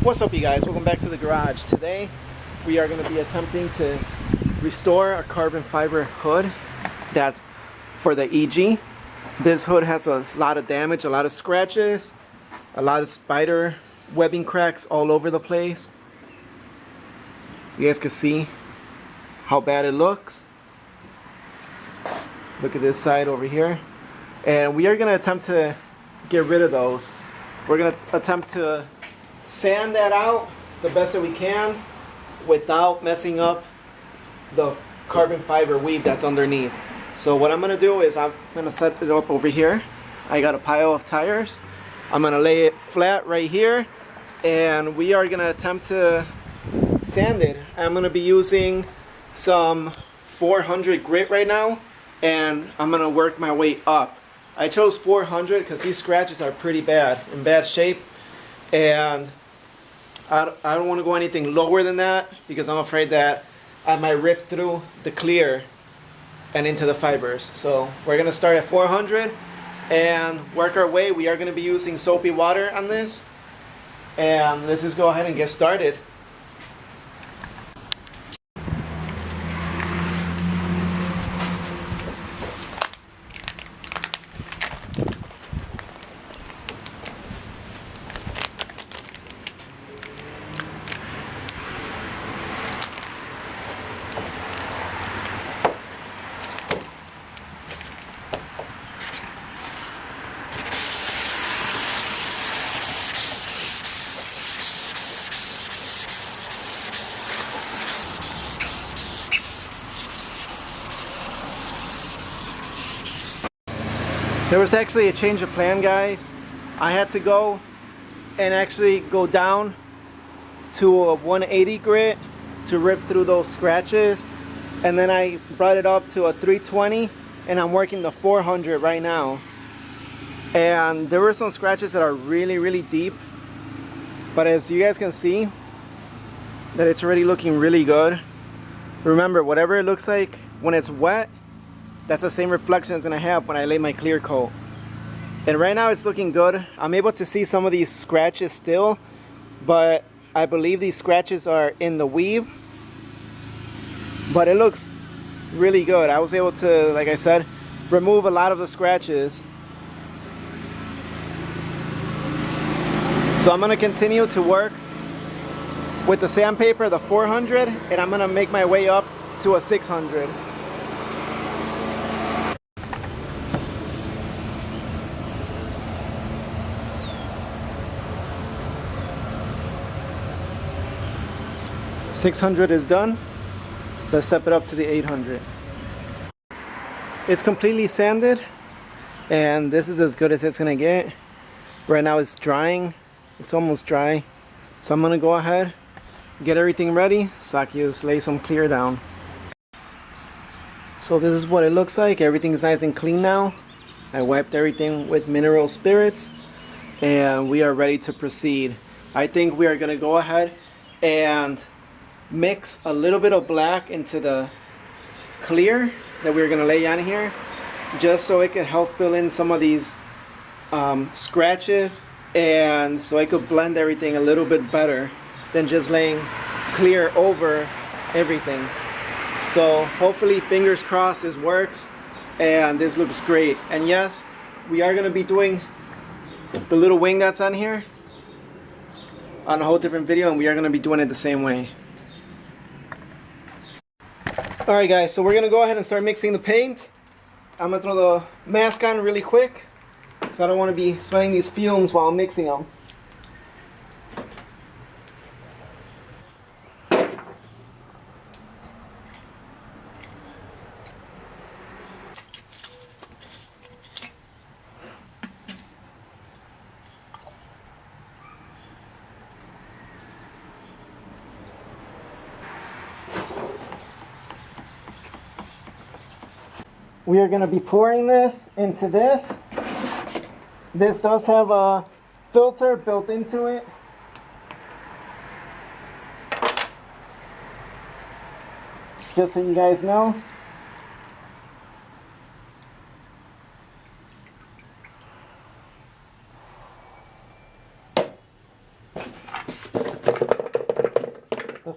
What's up, you guys? Welcome back to the garage. Today we are going to be attempting to restore a carbon fiber hood that's for the EG. This hood has a lot of damage, a lot of scratches, a lot of spider webbing cracks all over the place. You guys can see how bad it looks. Look at this side over here. And we are going to attempt to get rid of those. We're going to attempt to sand that out the best that we can without messing up the carbon fiber weave that's underneath. So what I'm going to do is I'm going to set it up over here. I got a pile of tires. I'm going to lay it flat right here, and we are going to attempt to sand it. I'm going to be using some 400 grit right now, and I'm going to work my way up. I chose 400 because these scratches are pretty bad, in bad shape, and I don't want to go anything lower than that because I'm afraid that I might rip through the clear and into the fibers. So we're going to start at 400 and work our way. We are going to be using soapy water on this, and let's just go ahead and get started. There was actually a change of plan, guys. I had to go and actually go down to a 180 grit to rip through those scratches, and then I brought it up to a 320, and I'm working the 400 right now. And there were some scratches that are really deep, but as you guys can see, that it's already looking really good. Remember, whatever it looks like when it's wet, that's the same reflection it's gonna have when I lay my clear coat. And right now it's looking good. I'm able to see some of these scratches still, but I believe these scratches are in the weave. But it looks really good. I was able to, like I said, remove a lot of the scratches. So I'm gonna continue to work with the sandpaper, the 400, and I'm gonna make my way up to a 600. .600 is done. Let's step it up to the 800. It's completely sanded, and this is as good as it's gonna get. Right now it's drying. It's almost dry. So I'm gonna go ahead, get everything ready so I can just lay some clear down. So this is what it looks like. Everything's nice and clean now. I wiped everything with mineral spirits, and we are ready to proceed. I think we are gonna go ahead and mix a little bit of black into the clear that we're going to lay on here, just so it could help fill in some of these scratches, and so I could blend everything a little bit better than just laying clear over everything. So hopefully, fingers crossed, this works and this looks great. And yes, we are going to be doing the little wing that's on here on a whole different video, and we are going to be doing it the same way. Alright guys, so we're going to go ahead and start mixing the paint. I'm going to throw the mask on really quick because I don't want to be sweating these fumes while I'm mixing them. We are going to be pouring this into this. This does have a filter built into it. Just so you guys know.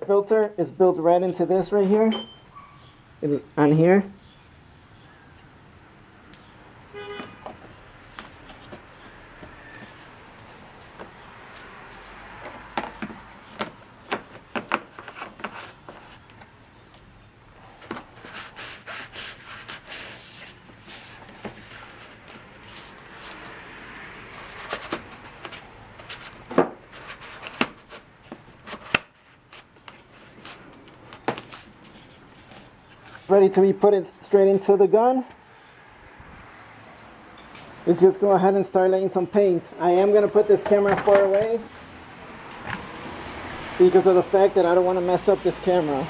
filter is built right into this right here. It's on here. Ready to be put it straight into the gun. Let's just go ahead and start laying some paint. I am going to put this camera far away because of the fact that I don't want to mess up this camera.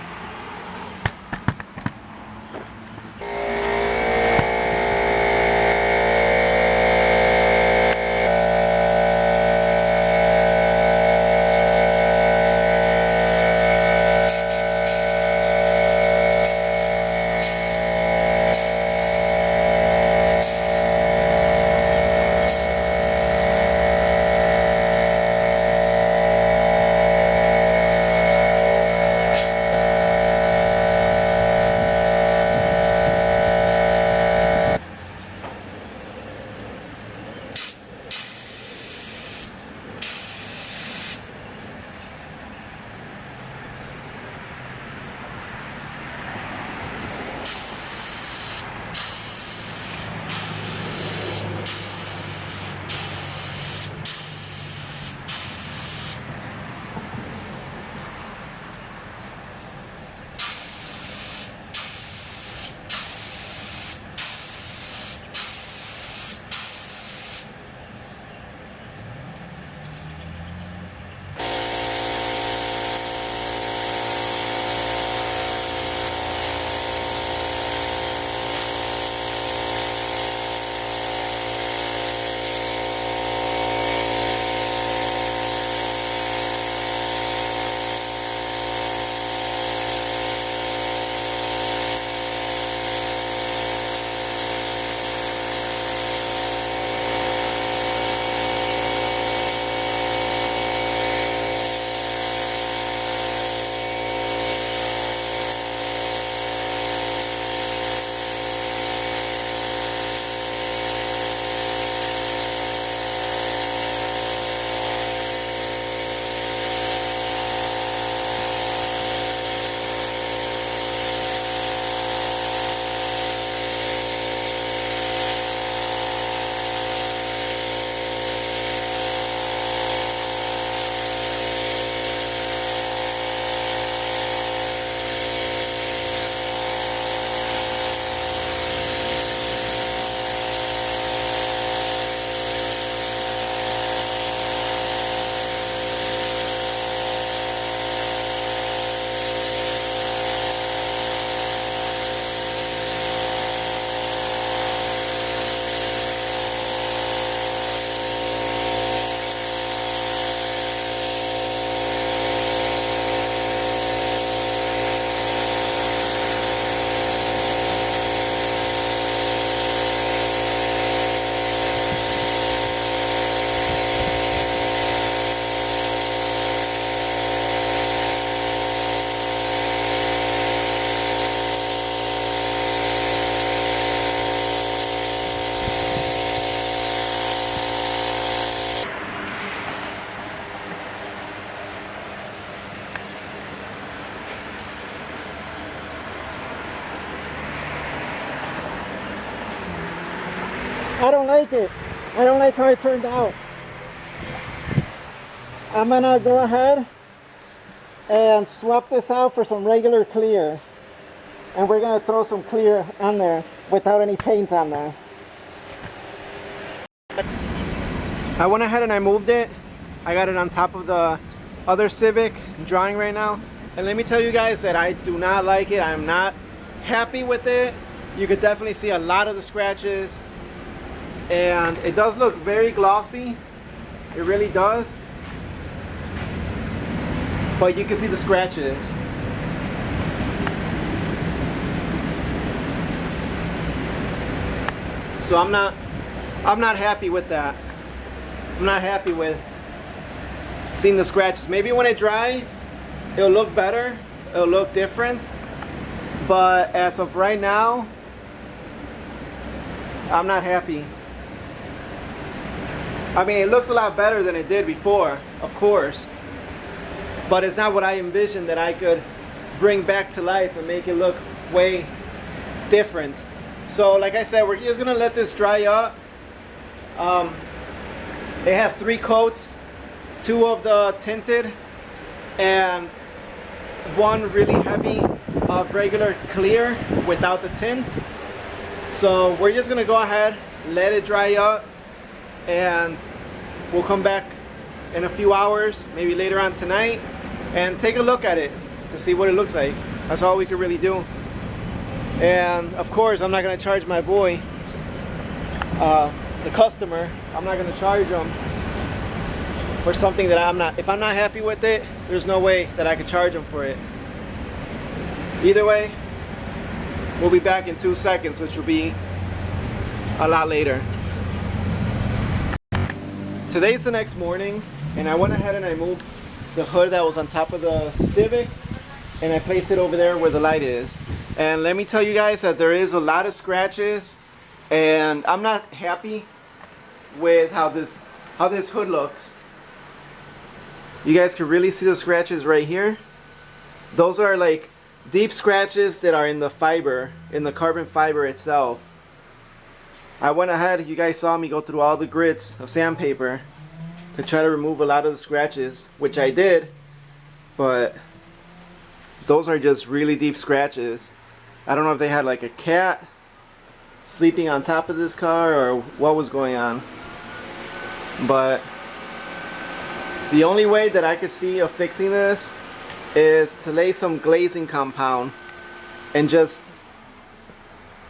I don't like it. I don't like how it turned out. I'm gonna go ahead and swap this out for some regular clear. And we're gonna throw some clear on there without any paint on there. I went ahead and I moved it. I got it on top of the other Civic drying right now. And let me tell you guys that I do not like it. I'm not happy with it. You could definitely see a lot of the scratches. And it does look very glossy. It really does. But you can see the scratches. So I'm not happy with that. I'm not happy with seeing the scratches. Maybe when it dries, it'll look better, it'll look different, but as of right now, I'm not happy. I mean, it looks a lot better than it did before, of course, but it's not what I envisioned that I could bring back to life and make it look way different. So like I said, we're just gonna let this dry up. It has 3 coats, 2 of the tinted and 1 really heavy regular clear without the tint. So we're just gonna go ahead, let it dry up, and we'll come back in a few hours, maybe later on tonight, and take a look at it to see what it looks like. That's all we can really do. And of course, I'm not gonna charge my boy, the customer, I'm not gonna charge him for something that if I'm not happy with it, there's no way that I could charge him for it. Either way, we'll be back in 2 seconds, which will be a lot later. Today's the next morning, and I went ahead and I moved the hood that was on top of the Civic, and I placed it over there where the light is. And let me tell you guys that there is a lot of scratches, and I'm not happy with how this hood looks. You guys can really see the scratches right here. Those are like deep scratches that are in the fiber, in the carbon fiber itself. I went ahead, you guys saw me go through all the grits of sandpaper to try to remove a lot of the scratches, which I did, but those are just really deep scratches. I don't know if they had like a cat sleeping on top of this car or what was going on, but the only way that I could see of fixing this is to lay some glazing compound and just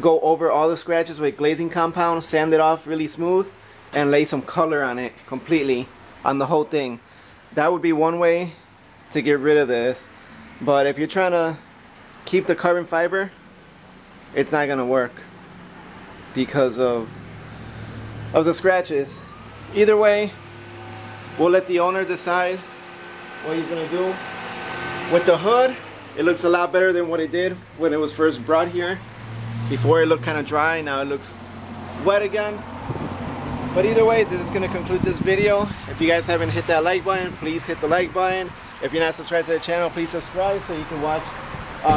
go over all the scratches with glazing compound, sand it off really smooth, and lay some color on it completely, on the whole thing. That would be one way to get rid of this. But if you're trying to keep the carbon fiber, it's not gonna work because of the scratches. Either way, we'll let the owner decide what he's gonna do. With the hood, it looks a lot better than what it did when it was first brought here. Before it looked kind of dry, now it looks wet again. But either way, this is gonna conclude this video. If you guys haven't hit that like button, please hit the like button. If you're not subscribed to the channel, please subscribe so you can watch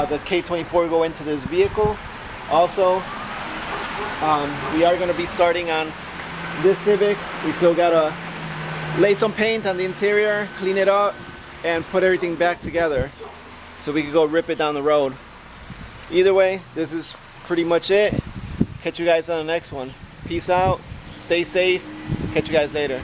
the K24 go into this vehicle. Also, we are gonna be starting on this Civic. We still gotta lay some paint on the interior, clean it up, and put everything back together so we can go rip it down the road. Either way, this is pretty much it. Catch you guys on the next one. Peace out, stay safe, catch you guys later.